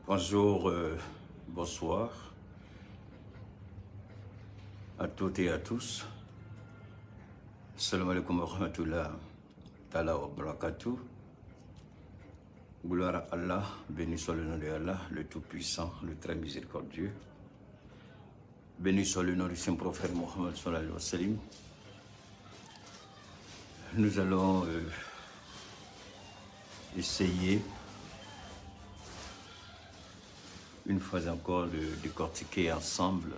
Bonjour, bonsoir à toutes et à tous. Salam alaikum wa rahmatullah ta'ala wa barakatuh. Gloire à Allah, béni soit le nom de Allah, le Tout-Puissant, le très miséricordieux. Béni soit le nom du saint prophète Mohammed sallallahu alayhi wa sallam. Nous allons essayer une fois encore de décortiquer ensemble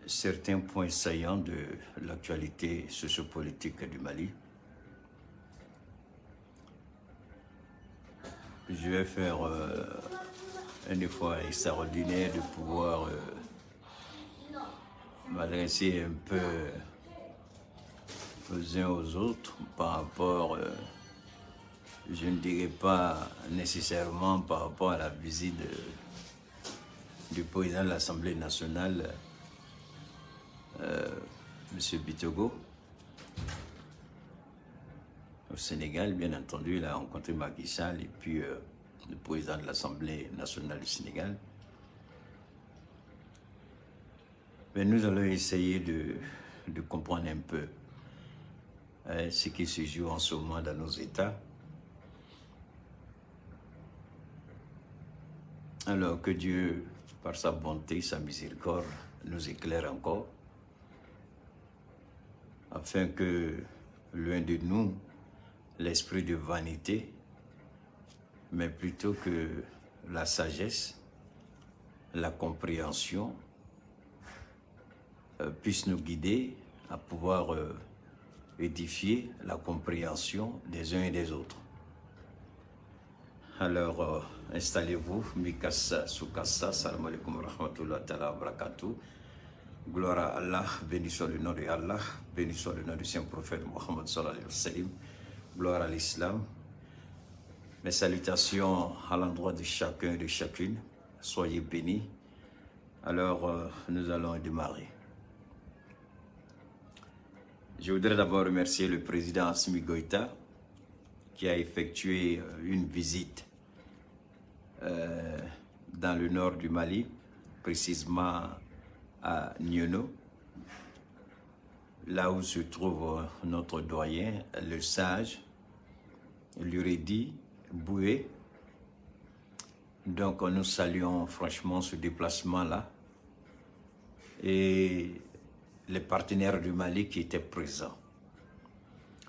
certains points saillants de l'actualité sociopolitique du Mali. Je vais faire un effort extraordinaire de pouvoir m'adresser un peu aux uns aux autres par rapport, je ne dirais pas nécessairement par rapport à la visite du président de l'Assemblée nationale, M. Bitogo, au Sénégal. Bien entendu, il a rencontré Macky Sall et puis le président de l'Assemblée nationale du Sénégal. Mais nous allons essayer de comprendre un peu ce qui se joue en ce moment dans nos États. Alors que Dieu, par sa bonté, sa miséricorde, nous éclaire encore, afin que loin de nous l'esprit de vanité, mais plutôt que la sagesse, la compréhension puisse nous guider à pouvoir édifier la compréhension des uns et des autres. Alors, installez-vous, Mikassa, Sukassa, salam alaikum wa rahmatullah ta'ala wa barakatuh. Gloire à Allah, béni soit le nom de Allah, béni soit le nom du saint prophète Mohammed sallallahu alayhi wa sallam. Gloire à l'islam. Mes salutations à l'endroit de chacun et de chacune. Soyez bénis. Alors, nous allons démarrer. Je voudrais d'abord remercier le président Assimi Goïta qui a effectué une visite dans le nord du Mali, précisément à Niono, là où se trouve notre doyen, le sage, Luredi Boué. Donc nous saluons franchement ce déplacement-là et les partenaires du Mali qui étaient présents.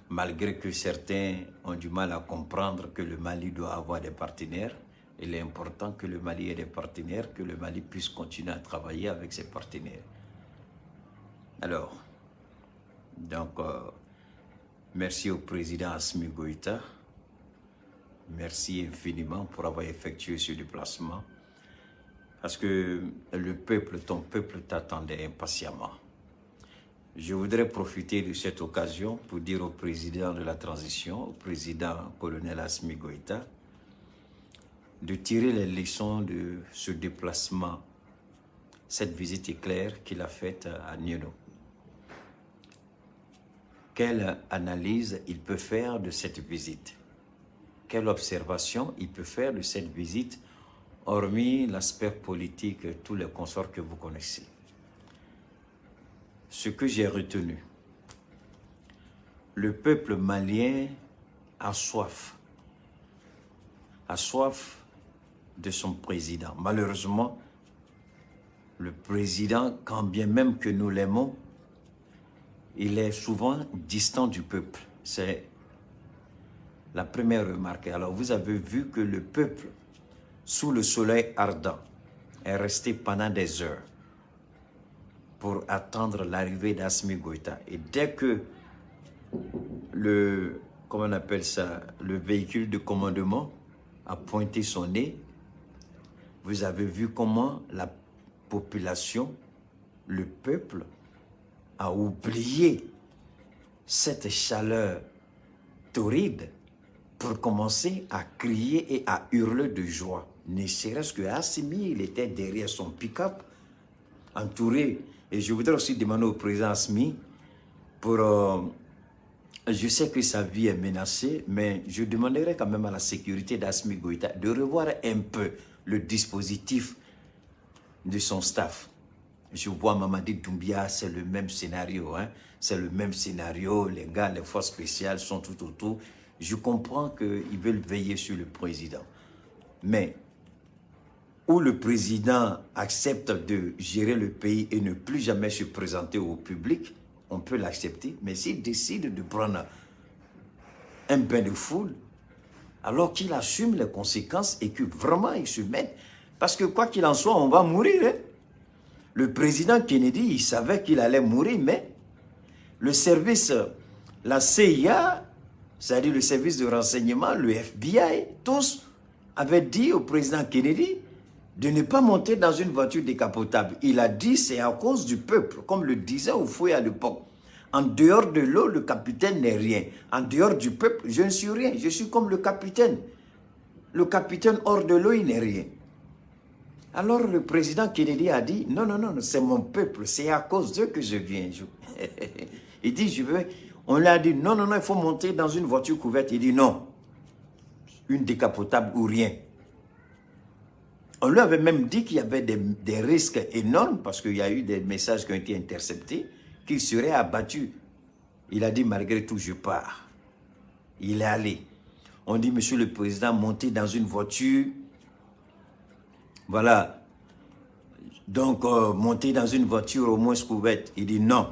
Malgré que certains ont du mal à comprendre que le Mali doit avoir des partenaires, il est important que le Mali ait des partenaires, que le Mali puisse continuer à travailler avec ses partenaires. Alors, donc, merci au président Assimi Goïta. Merci infiniment pour avoir effectué ce déplacement. Parce que le peuple, ton peuple t'attendait impatiemment. Je voudrais profiter de cette occasion pour dire au président de la transition, au président colonel Assimi Goïta, de tirer les leçons de ce déplacement, cette visite éclair qu'il a faite à Niono. Quelle analyse il peut faire de cette visite? Quelle observation il peut faire de cette visite, hormis l'aspect politique, tous les consorts que vous connaissez? Ce que j'ai retenu, le peuple malien a soif de son président. Malheureusement, le président, quand bien même que nous l'aimons, il est souvent distant du peuple. C'est la première remarque. Alors vous avez vu que le peuple, sous le soleil ardent, est resté pendant des heures pour attendre l'arrivée d'Assimi Goïta. Et dès que le véhicule de commandement a pointé son nez, vous avez vu comment la population, le peuple, a oublié cette chaleur torride pour commencer à crier et à hurler de joie. Ne serait-ce que Assimi, il était derrière son pick-up, entouré. Et je voudrais aussi demander au président Assimi pour Je sais que sa vie est menacée, mais je demanderai quand même à la sécurité d'Assimi Goïta de revoir un peu le dispositif de son staff. Je vois Mamadi Doumbia, c'est le même scénario. Hein? C'est le même scénario. Les gars, les forces spéciales sont tout autour. Je comprends qu'ils veulent veiller sur le président. Mais où le président accepte de gérer le pays et ne plus jamais se présenter au public, on peut l'accepter. Mais s'il décide de prendre un bain de foule, alors qu'il assume les conséquences et que vraiment il se mette. Parce que quoi qu'il en soit, on va mourir. Hein? Le président Kennedy, il savait qu'il allait mourir, mais le service, la CIA, c'est-à-dire le service de renseignement, le FBI, tous avaient dit au président Kennedy de ne pas monter dans une voiture décapotable. Il a dit c'est à cause du peuple, comme le disait Houphouët à l'époque. En dehors de l'eau, le capitaine n'est rien. En dehors du peuple, je ne suis rien. Je suis comme le capitaine. Le capitaine hors de l'eau, il n'est rien. Alors le président Kennedy a dit, non, non, non, c'est mon peuple, c'est à cause d'eux que je viens. Il dit, on lui a dit, non, non, non, il faut monter dans une voiture couverte. Il dit, non, une décapotable ou rien. On lui avait même dit qu'il y avait des risques énormes parce qu'il y a eu des messages qui ont été interceptés, qu'il serait abattu. Il a dit, malgré tout, je pars. Il est allé. On dit, monsieur le président, montez dans une voiture. Voilà. Donc, monter dans une voiture au moins couverte. Il dit non,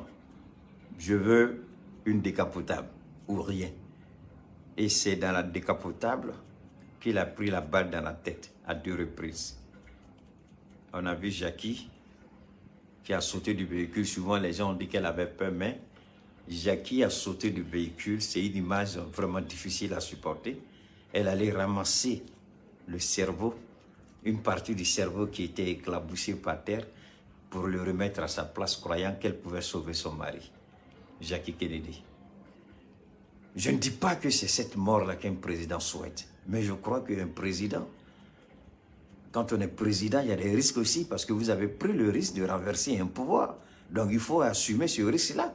je veux une décapotable ou rien. Et c'est dans la décapotable qu'il a pris la balle dans la tête à 2 reprises. On a vu Jackie qui a sauté du véhicule. Souvent, les gens ont dit qu'elle avait peur, mais Jackie a sauté du véhicule. C'est une image vraiment difficile à supporter. Elle allait ramasser le cerveau, une partie du cerveau qui était éclaboussée par terre pour le remettre à sa place, croyant qu'elle pouvait sauver son mari, Jackie Kennedy. Je ne dis pas que c'est cette mort-là qu'un président souhaite, mais je crois qu'un président, quand on est président, il y a des risques aussi, parce que vous avez pris le risque de renverser un pouvoir. Donc il faut assumer ce risque-là.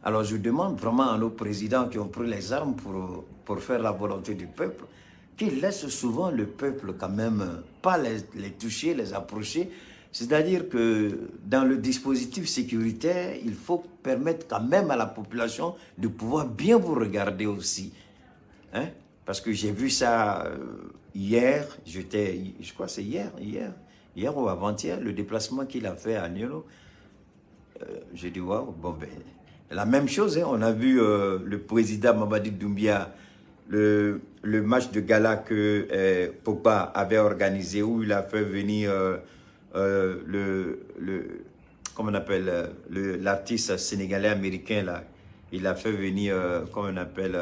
Alors je demande vraiment à nos présidents qui ont pris les armes pour faire la volonté du peuple, qu'ils laissent souvent le peuple quand même, pas les toucher, les approcher. C'est-à-dire que dans le dispositif sécuritaire, il faut permettre quand même à la population de pouvoir bien vous regarder aussi. Hein? Parce que j'ai vu ça hier, je crois que c'est hier ou avant-hier, le déplacement qu'il a fait à Niolo. J'ai dit, waouh, bon ben, la même chose, hein, on a vu le président Mamadi Doumbia, le match de gala que Pogba avait organisé, où il a fait venir comment on appelle, l'artiste sénégalais américain là, il a fait venir, comment on appelle,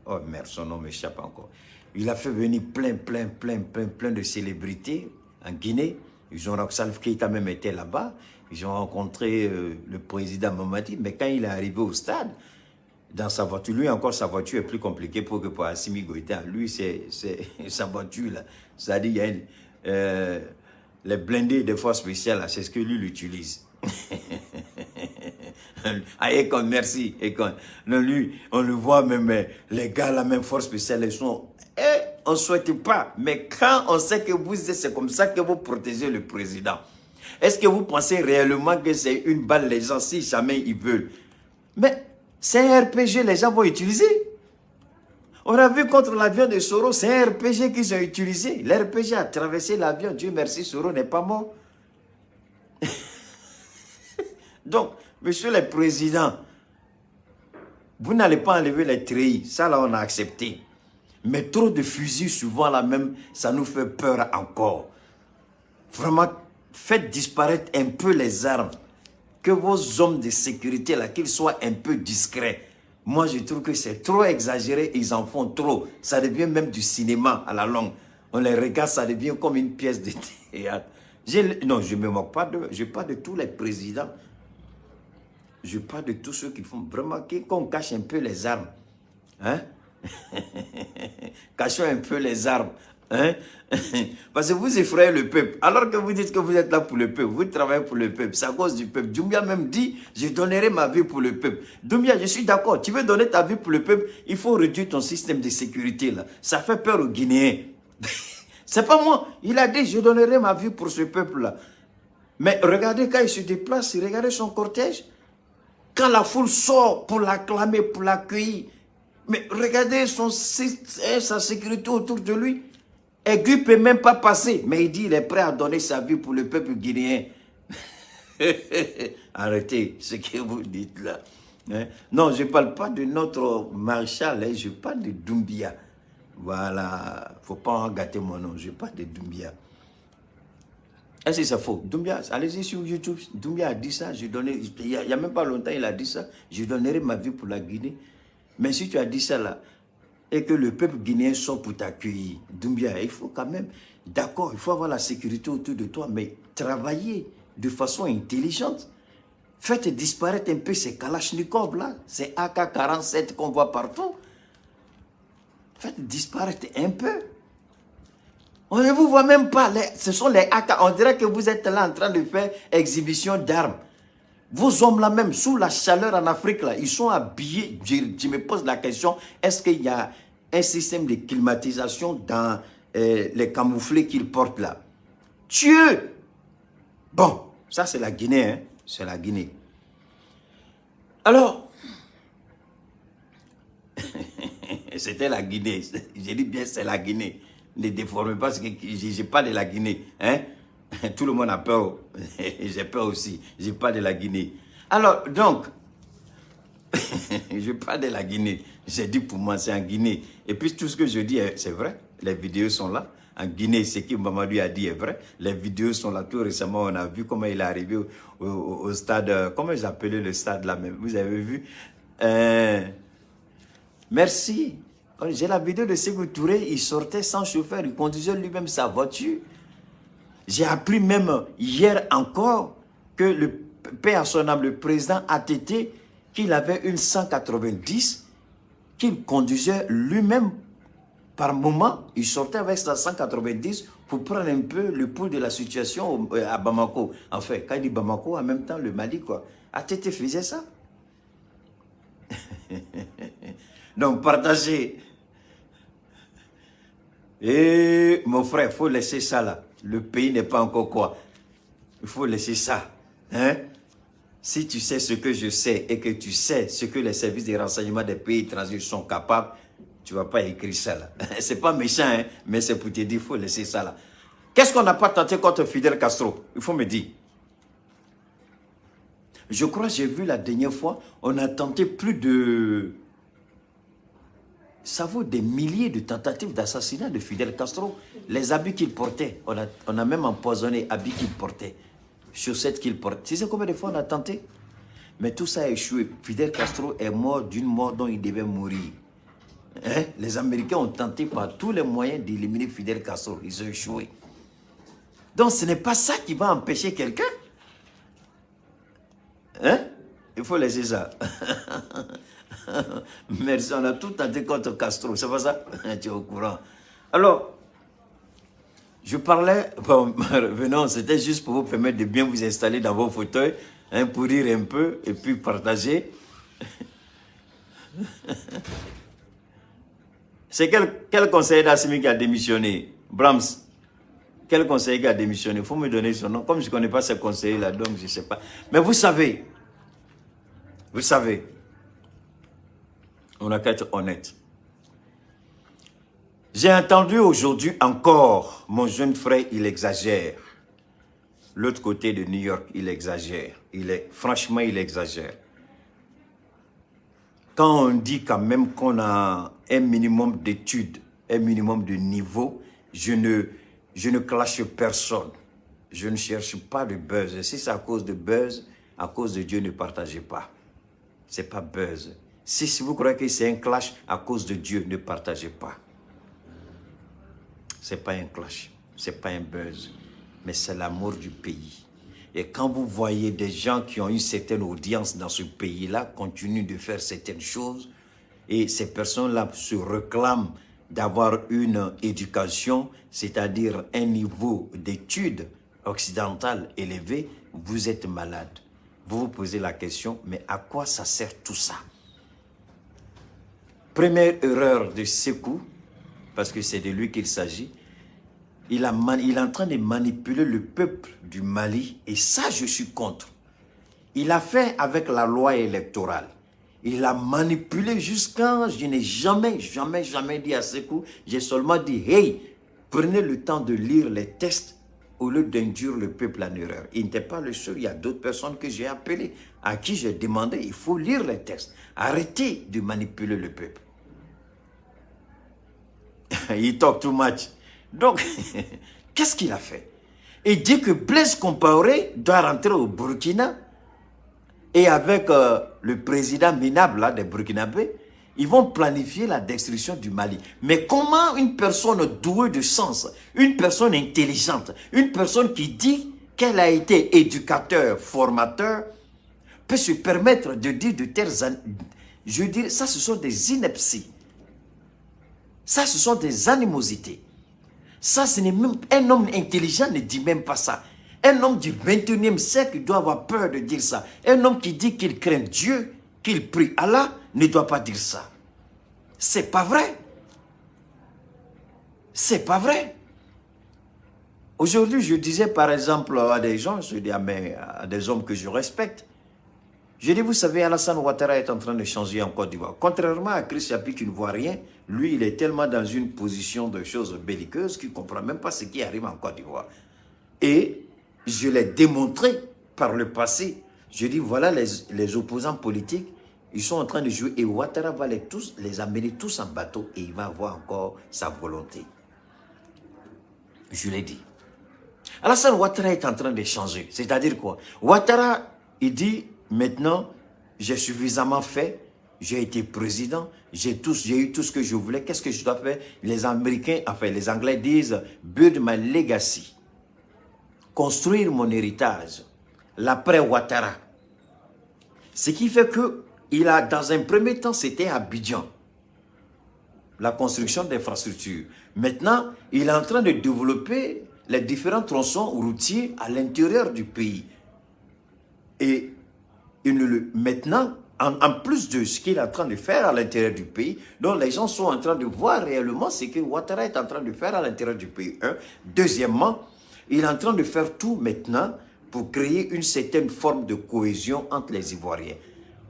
oh merde, son nom m'échappe encore. Il a fait venir plein de célébrités en Guinée. Ils ont Salif Keita même été là-bas. Ils ont rencontré le président Mamadi, mais quand il est arrivé au stade, dans sa voiture, lui encore, sa voiture est plus compliquée pour que pour Assimi Goïta. Lui, c'est sa voiture là. C'est-à-dire, il y a les blindés des forces spéciales, c'est ce que lui l'utilise. Ah, Ekon, merci, Ekon. Non, lui, on le voit même, les gars, la même force spéciale, ils sont... on ne souhaite pas, mais quand on sait que vous, c'est comme ça que vous protégez le président. Est-ce que vous pensez réellement que c'est une balle, les gens, si jamais ils veulent? Mais c'est un RPG, les gens vont utiliser. On a vu contre l'avion de Soro, c'est un RPG qu'ils ont utilisé. L'RPG a traversé l'avion, Dieu merci, Soro n'est pas mort. Donc, monsieur le président, vous n'allez pas enlever les treillis, ça là on a accepté. Mais trop de fusils, souvent là même, ça nous fait peur encore. Vraiment, faites disparaître un peu les armes. Que vos hommes de sécurité là, qu'ils soient un peu discrets. Moi, je trouve que c'est trop exagéré, ils en font trop. Ça devient même du cinéma à la longue. On les regarde, ça devient comme une pièce de théâtre. Non, je ne me moque pas de... Je parle de tous les présidents. Je parle de tous ceux qui font vraiment... Qu'on cache un peu les armes. Hein? Cachons un peu les armes. Hein? Parce que vous effrayez le peuple. Alors que vous dites que vous êtes là pour le peuple, vous travaillez pour le peuple, c'est à cause du peuple. Doumbia même dit, je donnerai ma vie pour le peuple. Doumbia, je suis d'accord, tu veux donner ta vie pour le peuple, il faut réduire ton système de sécurité là. Ça fait peur aux Guinéens. C'est pas moi. Il a dit, je donnerai ma vie pour ce peuple là. Mais regardez quand il se déplace, regardez son cortège. Quand la foule sort pour l'acclamer, pour l'accueillir. Mais regardez sa sécurité autour de lui. Aigu ne peut même pas passer. Mais il dit il est prêt à donner sa vie pour le peuple guinéen. Arrêtez ce que vous dites là. Hein? Non, je ne parle pas de notre maréchal, hein, je parle de Doumbia. Voilà, il ne faut pas en gâter mon nom, je parle de Doumbia. Est-ce que c'est faux? Doumbia, allez-y sur YouTube, Doumbia a dit ça, il n'y a même pas longtemps il a dit ça, je donnerai ma vie pour la Guinée. Mais si tu as dit ça là, et que le peuple guinéen sort pour t'accueillir, Doumbia, il faut quand même, d'accord, il faut avoir la sécurité autour de toi, mais travailler de façon intelligente. Faites disparaître un peu ces Kalachnikov là, ces AK-47 qu'on voit partout. Faites disparaître un peu. On ne vous voit même pas, ce sont les AK, on dirait que vous êtes là en train de faire exhibition d'armes. Vos hommes là même, sous la chaleur en Afrique, là, ils sont habillés. Je me pose la question, est-ce qu'il y a un système de climatisation dans les camouflés qu'ils portent là? Dieu! Bon, ça c'est la Guinée, hein? C'est la Guinée. Alors, c'était la Guinée. J'ai dit bien c'est la Guinée. Ne déformez pas ce que je parle de la Guinée, hein? Tout le monde a peur. J'ai peur aussi. Je parle de la Guinée. Alors, donc, je parle de la Guinée. J'ai dit pour moi, c'est en Guinée. Et puis, tout ce que je dis, c'est vrai. Les vidéos sont là. En Guinée, ce que Mamadou a dit est vrai. Les vidéos sont là. Tout récemment, on a vu comment il est arrivé au stade. Comment ils appelaient le stade là même? Vous avez vu? Merci. J'ai la vidéo de Sékou Touré. Il sortait sans chauffeur. Il conduisait lui-même sa voiture. J'ai appris même hier encore que le père à son âme, le président ATT, qu'il avait une 190, qu'il conduisait lui-même par moment. Il sortait avec sa 190 pour prendre un peu le pouls de la situation à Bamako. Enfin, quand il dit Bamako, en même temps le Mali, quoi. ATT faisait ça. Donc, partagez. Et mon frère, il faut laisser ça là. Le pays n'est pas encore quoi. Il faut laisser ça. Hein? Si tu sais ce que je sais et que tu sais ce que les services de renseignement des pays étrangers sont capables, tu ne vas pas écrire ça là. C'est pas méchant, hein? Mais c'est pour te dire, il faut laisser ça là. Qu'est-ce qu'on n'a pas tenté contre Fidel Castro? Il faut me dire. Je crois que j'ai vu la dernière fois, on a tenté plus de... Ça vaut des milliers de tentatives d'assassinat de Fidel Castro. Les habits qu'il portait, on a même empoisonné les habits qu'il portait, chaussettes qu'il portait. Tu sais combien de fois on a tenté? Mais tout ça a échoué. Fidel Castro est mort d'une mort dont il devait mourir. Hein? Les Américains ont tenté par tous les moyens d'éliminer Fidel Castro. Ils ont échoué. Donc ce n'est pas ça qui va empêcher quelqu'un. Hein? Il faut laisser ça. Merci, on a tout tenté contre Castro, c'est pas ça? Tu es au courant. Alors, je parlais, bon, venons, c'était juste pour vous permettre de bien vous installer dans vos fauteuils, hein, pour rire un peu et puis partager. C'est quel conseiller d'Assimi qui a démissionné? Brahms, quel conseiller qui a démissionné? Il faut me donner son nom. Comme je ne connais pas ce conseiller-là, donc je ne sais pas. Mais vous savez, on a qu'à être honnête. J'ai entendu aujourd'hui encore, mon jeune frère, il exagère. L'autre côté de New York, il exagère. Franchement, il exagère. Quand on dit quand même qu'on a un minimum d'études, un minimum de niveau, je ne clash personne. Je ne cherche pas de buzz. Si c'est à cause de buzz, à cause de Dieu, ne partagez pas. Ce n'est pas buzz. Si vous croyez que c'est un clash à cause de Dieu, ne partagez pas. Ce n'est pas un clash, ce n'est pas un buzz, mais c'est l'amour du pays. Et quand vous voyez des gens qui ont une certaine audience dans ce pays-là, continuent de faire certaines choses, et ces personnes-là se réclament d'avoir une éducation, c'est-à-dire un niveau d'études occidentales élevé, vous êtes malade. Vous vous posez la question, mais à quoi ça sert tout ça? Première erreur de Sékou, parce que c'est de lui qu'il s'agit, il est en train de manipuler le peuple du Mali, et ça, je suis contre. Il a fait avec la loi électorale. Il a manipulé jusqu'à... Je n'ai jamais dit à Sékou, j'ai seulement dit, hey, prenez le temps de lire les textes au lieu d'induire le peuple en erreur. Il n'était pas le seul, il y a d'autres personnes que j'ai appelées, à qui j'ai demandé, il faut lire les textes. Arrêtez de manipuler le peuple. Il talk too much. Donc, qu'est-ce qu'il a fait? Il dit que Blaise Compaoré doit rentrer au Burkina et avec le président minable là, des Burkinabés, ils vont planifier la destruction du Mali. Mais comment une personne douée de sens, une personne intelligente, une personne qui dit qu'elle a été éducateur, formateur, peut se permettre de dire de telles... Je dirais, ça ce sont des inepties. Ça ce sont des animosités. Ça, ce n'est même... Un homme intelligent ne dit même pas ça. Un homme du 21e siècle doit avoir peur de dire ça. Un homme qui dit qu'il craint Dieu, qu'il prie Allah, ne doit pas dire ça. C'est pas vrai. C'est pas vrai. Aujourd'hui, je disais par exemple à des gens, je dis à des hommes que je respecte, je dis, vous savez, Alassane Ouattara est en train de changer en Côte d'Ivoire. Contrairement à Chris Yapi qui ne voit rien, lui, il est tellement dans une position de choses belliqueuses qu'il ne comprend même pas ce qui arrive en Côte d'Ivoire. Et je l'ai démontré par le passé. Je dis, voilà les opposants politiques, ils sont en train de jouer et Ouattara va les amener tous en bateau et il va avoir encore sa volonté. Je l'ai dit. Alassane Ouattara est en train de changer. C'est-à-dire quoi? Ouattara, il dit, maintenant, j'ai suffisamment fait, j'ai été président, j'ai eu tout ce que je voulais. Qu'est-ce que je dois faire? Les Américains, enfin les Anglais disent, build my legacy. Construire mon héritage. L'après Ouattara. Ce qui fait que, il a, dans un premier temps, c'était Abidjan. La construction d'infrastructures. Maintenant, il est en train de développer les différents tronçons routiers à l'intérieur du pays. Et maintenant, en plus de ce qu'il est en train de faire à l'intérieur du pays, donc les gens sont en train de voir réellement ce que Ouattara est en train de faire à l'intérieur du pays. Deuxièmement, il est en train de faire tout maintenant pour créer une certaine forme de cohésion entre les Ivoiriens.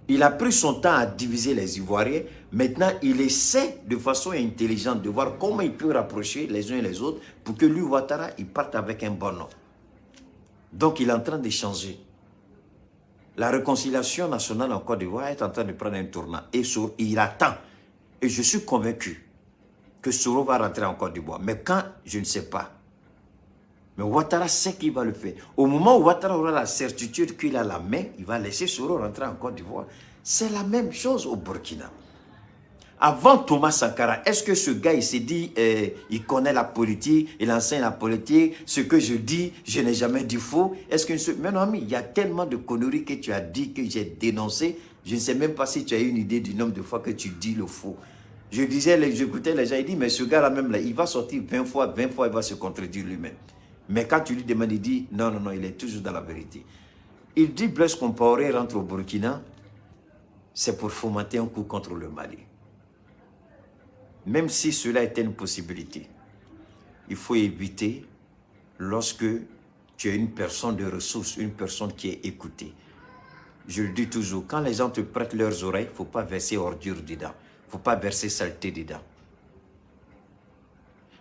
Il a pris son temps à diviser les Ivoiriens. Maintenant, il essaie de façon intelligente de voir comment il peut rapprocher les uns et les autres pour que lui, Ouattara, il parte avec un bon nom. Donc, il est en train de changer. La réconciliation nationale en Côte d'Ivoire est en train de prendre un tournant. Et il attend. Et je suis convaincu que Soro va rentrer en Côte d'Ivoire. Mais quand, je ne sais pas. Mais Ouattara sait qu'il va le faire. Au moment où Ouattara aura la certitude qu'il a la main, il va laisser Soro rentrer en Côte d'Ivoire. C'est la même chose au Burkina. Avant Thomas Sankara, est-ce que ce gars, il s'est dit, il connaît la politique, il enseigne la politique, ce que je dis, je n'ai jamais dit faux. Est-ce que... Mais non, ami, il y a tellement de conneries que tu as dit, que j'ai dénoncé. Je ne sais même pas si tu as une idée du nombre de fois que tu dis le faux. Je disais, j'écoutais les gens, ils disent, mais ce gars-là même, là, il va sortir 20 fois, il va se contredire lui-même. Mais quand tu lui demandes, il dit, non, non, non, il est toujours dans la vérité. Il dit, Blaise Compaoré rentre au Burkina, c'est pour fomenter un coup contre le Mali. Même si cela était une possibilité, il faut éviter lorsque tu es une personne de ressources, une personne qui est écoutée. Je le dis toujours, quand les gens te prêtent leurs oreilles, il ne faut pas verser ordure dedans. Il ne faut pas verser saleté dedans.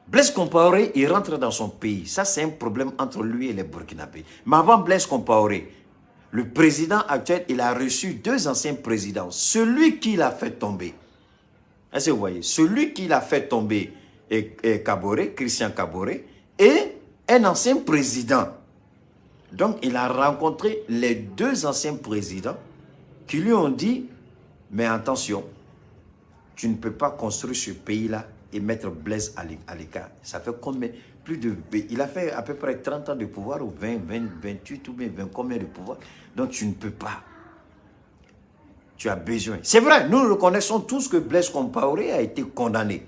Blaise Compaoré, il rentre dans son pays. Ça, c'est un problème entre lui et les Burkinabés. Mais avant Blaise Compaoré, le président actuel, il a reçu 2 anciens présidents. Celui qui l'a fait tomber, est-ce que vous voyez, celui qui l'a fait tomber est Kaboré, Christian Kaboré, et un ancien président. Donc, il a rencontré les 2 anciens présidents qui lui ont dit, mais attention, tu ne peux pas construire ce pays-là et mettre Blaise à l'écart. Ça fait combien? Plus de... Il a fait à peu près 30 ans de pouvoir, ou 20, 28, ou bien 20, combien de pouvoir? Donc tu ne peux pas. Tu as besoin. C'est vrai, nous reconnaissons tous que Blaise Compaoré a été condamné.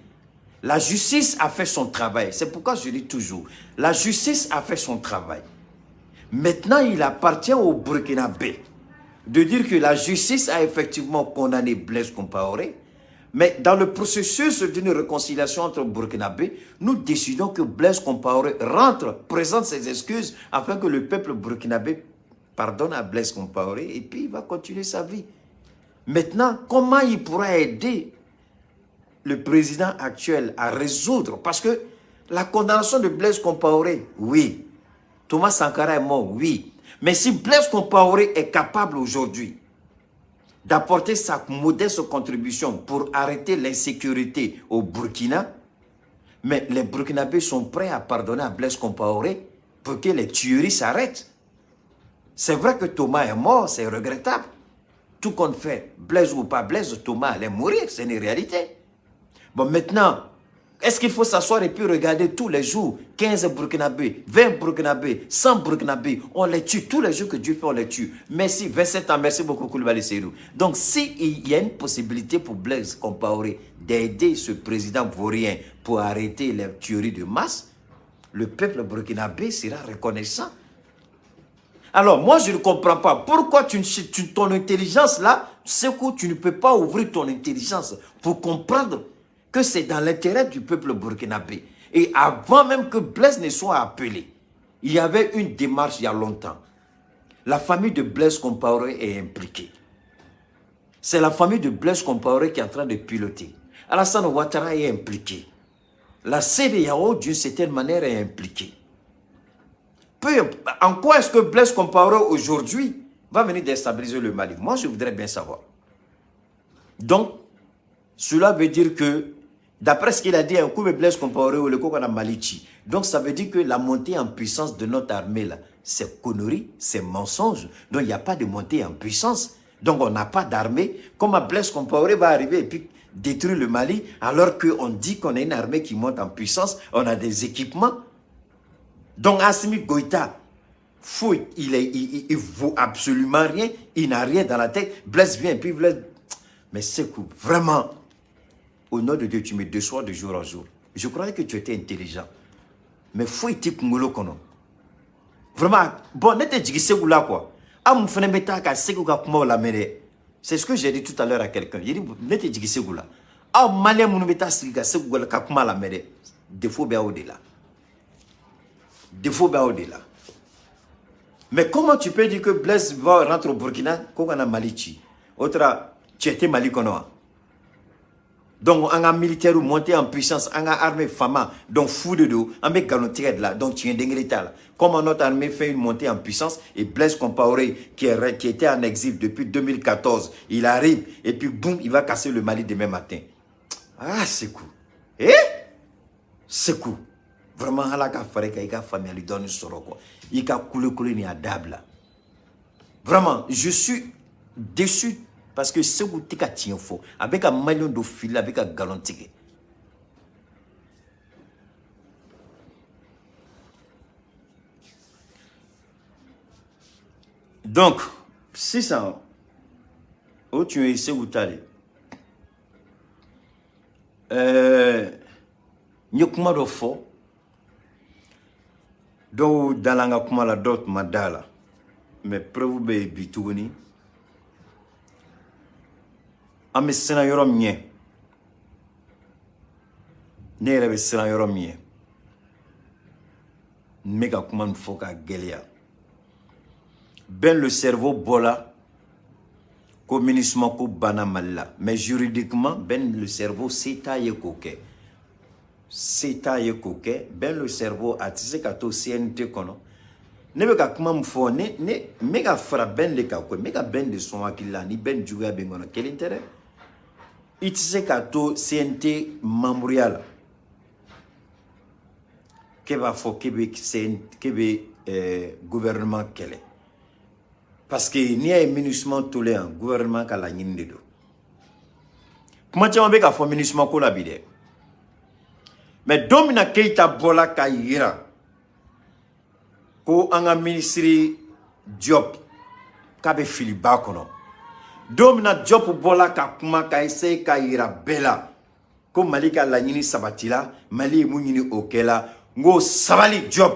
La justice a fait son travail. C'est pourquoi je dis toujours, la justice a fait son travail. Maintenant, il appartient au Burkinabé de dire que la justice a effectivement condamné Blaise Compaoré, mais dans le processus d'une réconciliation entre Burkinabé, nous décidons que Blaise Compaoré rentre, présente ses excuses afin que le peuple burkinabé pardonne à Blaise Compaoré et puis il va continuer sa vie. Maintenant, comment il pourra aider le président actuel à résoudre? Parce que la condamnation de Blaise Compaoré, oui. Thomas Sankara est mort, oui. Mais si Blaise Compaoré est capable aujourd'hui d'apporter sa modeste contribution pour arrêter l'insécurité au Burkina, mais les Burkinabés sont prêts à pardonner à Blaise Compaoré pour que les tueries s'arrêtent. C'est vrai que Thomas est mort, c'est regrettable. Tout compte fait, Blaise ou pas Blaise, Thomas allait mourir, c'est une réalité. Bon, maintenant, est-ce qu'il faut s'asseoir et puis regarder tous les jours 15 Burkinabés, 20 Burkinabés, 100 Burkinabés, on les tue, tous les jours que Dieu fait, on les tue. Merci, 27 ans, merci beaucoup Koulibaly Seydou. Donc, s'il y a une possibilité pour Blaise Compaoré d'aider ce président vaurien pour arrêter les tueries de masse, le peuple burkinabé sera reconnaissant. Alors, moi, je ne comprends pas. Pourquoi ton intelligence là, c'est que tu ne peux pas ouvrir ton intelligence pour comprendre que c'est dans l'intérêt du peuple burkinabé. Et avant même que Blaise ne soit appelé, il y avait une démarche il y a longtemps. La famille de Blaise Compaoré est impliquée. C'est la famille de Blaise Compaoré qui est en train de piloter. Alassane Ouattara est impliqué. La CEDEAO, d'une certaine manière, est impliquée. En quoi est-ce que Blaise Compaoré aujourd'hui va venir déstabiliser le Mali? Moi, je voudrais bien savoir. Donc, cela veut dire que, d'après ce qu'il a dit, un coup de Blaise Compaoré ou le coup qu'on a Malichi. Donc, ça veut dire que la montée en puissance de notre armée, là, c'est connerie, c'est mensonge. Donc, il n'y a pas de montée en puissance. Donc, on n'a pas d'armée. Comment Blaise Compaoré va arriver et puis détruire le Mali alors qu'on dit qu'on a une armée qui monte en puissance, on a des équipements. Donc, Assimi Goïta, fou, il vaut absolument rien, il n'a rien dans la tête. Blaise vient, puis Blaise... Mais c'est que vraiment, au nom de Dieu, tu me déçois de jour en jour. Je croyais que tu étais intelligent. Mais fou, il Kungolo kono. Vraiment, bon, n'était pas là quoi. C'est ce que j'ai dit tout à l'heure à quelqu'un. J'ai dit, n'était pas là. Ah, malien, mon bêta, c'est que défaut bien au-delà. Défaut bien au-delà. Mais comment tu peux dire que Blaise va rentrer au Burkina quand on a Malichi? Autre, tu étais Mali Konoa. Donc, on a militaire monté en puissance, on a armée fama, donc fou de dos, on a garanti là, donc tu es là. Comment notre armée fait une montée en puissance et Blaise Compaoré, qui était en exil depuis 2014, il arrive et puis boum, il va casser le Mali demain matin. Ah, c'est cool. Eh? C'est cool. Vraiment, il y a famille, il donne quoi. Il a coulé ni à dable. Vraiment, je suis déçu parce que ce que tu as dit, avec un million de fil, avec un garantie. Donc, c'est ça. Où tu es, c'est où tu es. Nous avons fait. Donc, dans la kuma la dot madala. Mais preuve be bituguni. Ame sena yoro mie. Ne rebe sena yoro mie. Mega kuma mfoka gelia. Ben le cerveau bola. Communisme ko bana malla. Mais juridiquement, ben le cerveau s'étaille koke. S'étaille koke. Ben le cerveau a tissé kato CNT kono. Ne be ka kuma mfo ne mega fra ben le ka ko mega ben de son akila ni ben juga ben ngono quel intérêt itise ka to CNT memorial ke va fo ke be gouvernement kele parce que ni ay minusement tolé un gouvernement ka la nyinde do kuma chama be ka fo minusement ko la bide mais domina Keita bola ka yira ko anga ministry job kabe filiba kono domina job bola ka kuma ka essaye ka ira bela ko Mali ka laɲini sabatila Mali mu ɲini o kɛla ngo sabali Job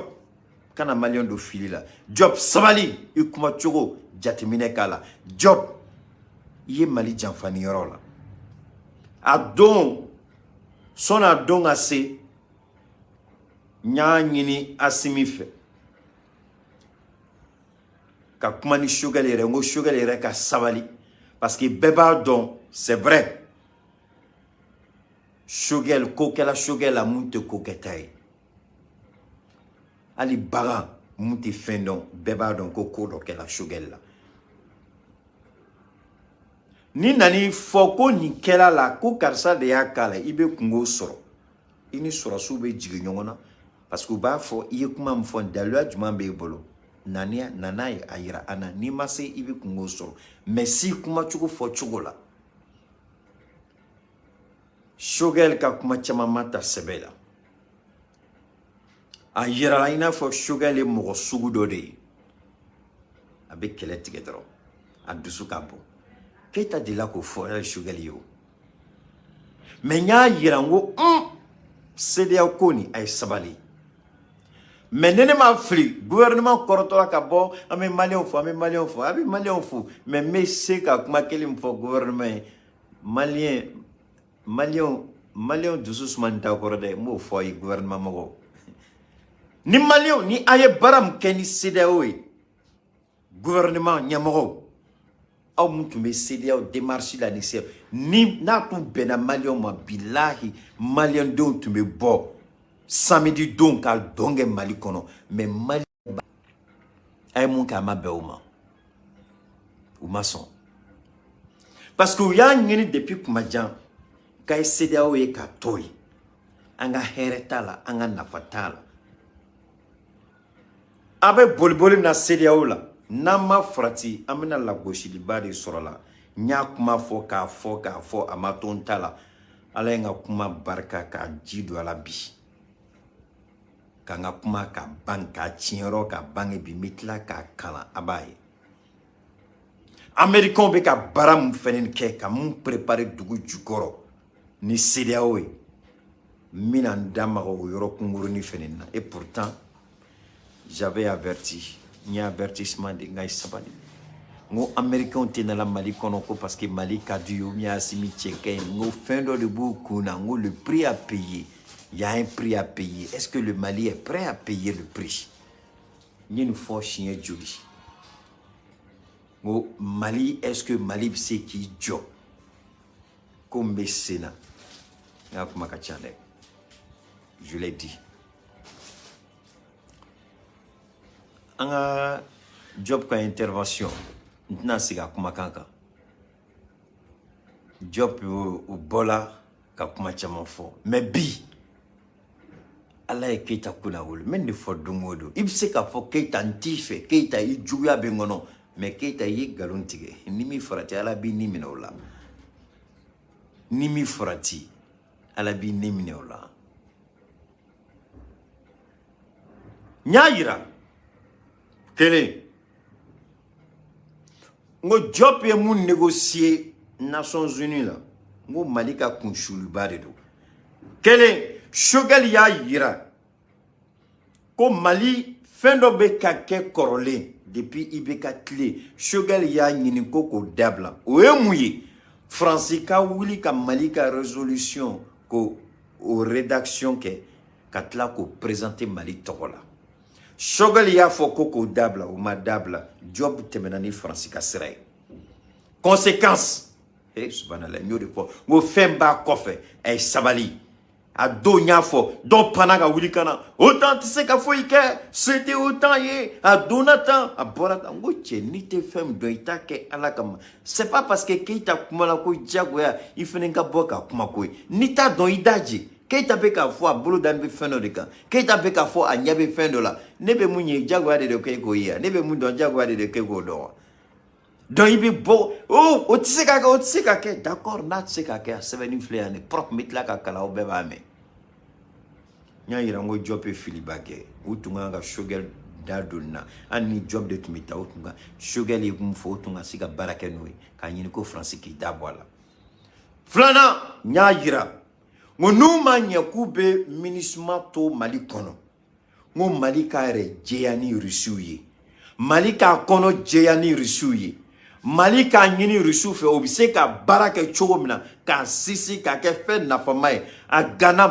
kana Malion do fili la Job sabali i kuma cogo jateminɛ k'a la Job i ye Mali janfani yɔrɔ la a don sɔnni a don ka se n y'a ɲini Asimi fɛ ka kuma ni Choguel yɛrɛ ngo Choguel yɛrɛ ka sabali parce que bɛɛ b'a dɔn c'est vrai Choguel ko kɛla Choguel la mun tɛ ko kɛta ye hali bagan mun tɛ fɛn dɔn bɛɛ b'a dɔn ko ko dɔ kɛla Choguel la ni nani fɔ ko nin kɛla la ko karisa de y'a k'a la i bɛ kungo sɔrɔ i ni sɔrɔsiw bɛ jigin ɲɔgɔn na parce que u b'a fɔ i ye kuma min fɔ daluya jumɛn b'e bolo nana ye a yira an na n'i ma se i bɛ kungo sɔrɔ mais si kuma cogo fɔ cogo la Choguel ka kuma caman ma ta sɛbɛ la a yirala i n'a fɔ Choguel ye mɔgɔ sugu dɔ de ye a bɛ kɛlɛ tigɛ dɔrɔn a dusu ka bon Keita delila k'o fɔ Choguel ye o mais n y'a yira n ko CEDEAO ko nin a ye sabali mais ne ma fili gouvernement kɔrɔtɔla ka bɔ an bɛ Maliyɛnw fo a bɛ Maliyɛnw fo mais n bɛ se ka kuma kelen fɔ gouvernement ye Maliyɛnw dusu suma t'a kɔrɔ dɛ n b'o fɔ a ye gouvernement mɔgɔw ni Maliyɛnw ni a ye baara min kɛ ni CEDEAO ye gouvernement ɲɛmɔgɔw aw mun tun bɛ CEDEAO démarche la ni n'a tun bɛnna Maliyɛnw ma bilahi Maliyɛndenw tun bɛ bɔ samedi don ka dɔn kɛ Mali kɔnɔ mais Mali a ye mun kɛ a ma bɛn o ma u ma sɔn parce que u y'a ɲini depuis kuma jan k'a ye CEDEAO ye ka to yen an ka hɛrɛ t'a la an ka nafa t'a la a bɛ boli na CEDEAO la n'an ma farati an bɛna lagosiliba de sɔrɔ la n y'a kuma fɔ k'a fɔ a ma to n ta la ala ye n ka kuma barika k'a ji don a la bi ka n ka kuma ka ban k'a tiɲɛyɔrɔ ka bange bi n bɛ tila k'a kalan a b'a ye Américains bɛ ka baara mun fɛnɛ kɛ ka mun préparer dugu jukɔrɔ ni CEDEAO ye n bɛna n da maga o yɔrɔ kunkurunin fɛnɛ na et pourtant j'avais averti n ye avertissement de n ka sabali n ko Américains tɛ na la Mali kɔnɔ ko parce que Mali ka di ye ou bien Asimi cɛ ka ɲi n ko fɛn dɔ de b'u kun na n ko le prix à payer il y a un prix à payer est-ce que le Mali est prêt à payer le prix n ye nin fɔ siɲɛ joli n ko Mali est-ce que Mali bɛ se k'i jɔ ko n bɛ sen na n ka kuma ka ca dɛ je l'ai dit an ka Job ka intervention n tɛna sigi a kumakan kan Job o bɔla ka kuma caman fɔ mais bi ala ye Keita kunna wolo n bɛ nin de fɔ don o don i bɛ se k'a fɔ Keita n t'i fɛ Keita i juguya bɛ n kɔnɔ mais Keita i ye nkalon tigɛ ni min farati ala b'i ni minɛ o la ni min farati ala b'i ni minɛ o la n y'a yira kelen n ko Job ye mun négocier Nations Unies la n ko Mali ka kunsuliba de don kelen Choguel y'a yira ko Mali fɛn dɔ bɛ ka kɛ kɔrɔlen depuis IBK tile Choguel y'a ɲini ko k'o dabila o ye mun ye Faransi ka wuli ka Mali ka résolution ko o rédaction kɛ ka tila k'o présenter Mali tɔgɔ la Choguel y'a fɔ ko k'o dabila o ma dabila Job tɛmɛna ni Faransi ka sira ye conséquence subhanallah n y'o de fɔ n ko fɛn b'a kɔfɛ a ye sabali a don n y'a fɔ dɔw panna ka wuli ka na o temps tɛ se ka foyi kɛ c'était o temps ye a donna tan a bɔra tan n ko cɛ n'i tɛ fɛn min dɔn i t'a kɛ ala kama c'est pas parce que Keita kuma la ko diyagoya i fɛnɛ ka bɔ ka kuma ko ye n'i t'a dɔn i daji Keita bɛ k'a fɔ a bolo dalen bɛ fɛn dɔ de kan Keita bɛ k'a fɔ a ɲɛ bɛ fɛn dɔ la ne bɛ mun ye diyagoya de don k'e k'o ye ne bɛ mun dɔn diyagoya de don k'e k'o dɔn wa donc i bɛ bɔ o tɛ se ka kɛ o tɛ se ka kɛ d'accord n'a tɛ se ka kɛ a sɛbɛnni filɛ yan de propre n bɛ tila ka kalan aw bɛɛ b'a mɛn n y'a yira n ko Job ye filiba kɛ u tun kan ka Choguel da don na hali ni Job de tun bɛ taa o tun kan Choguel ye mun fɔ o tun ka se ka baara kɛ n'o ye k'a ɲini ko Faransi k'i da bɔ a la filanan n y'a yira n'u ma ɲɛ k'u bɛ MINUSMA to Mali kɔnɔ ngo Mali k'a yɛrɛ jɛya ni Rusiw ye Mali k'a kɔnɔ jɛya ni Rusiw ye Mali k'a ɲini Rusiw fɛ o bɛ se ka baara kɛ cogo min na k'a sinsin k'a kɛ fɛn nafama ye a Ghana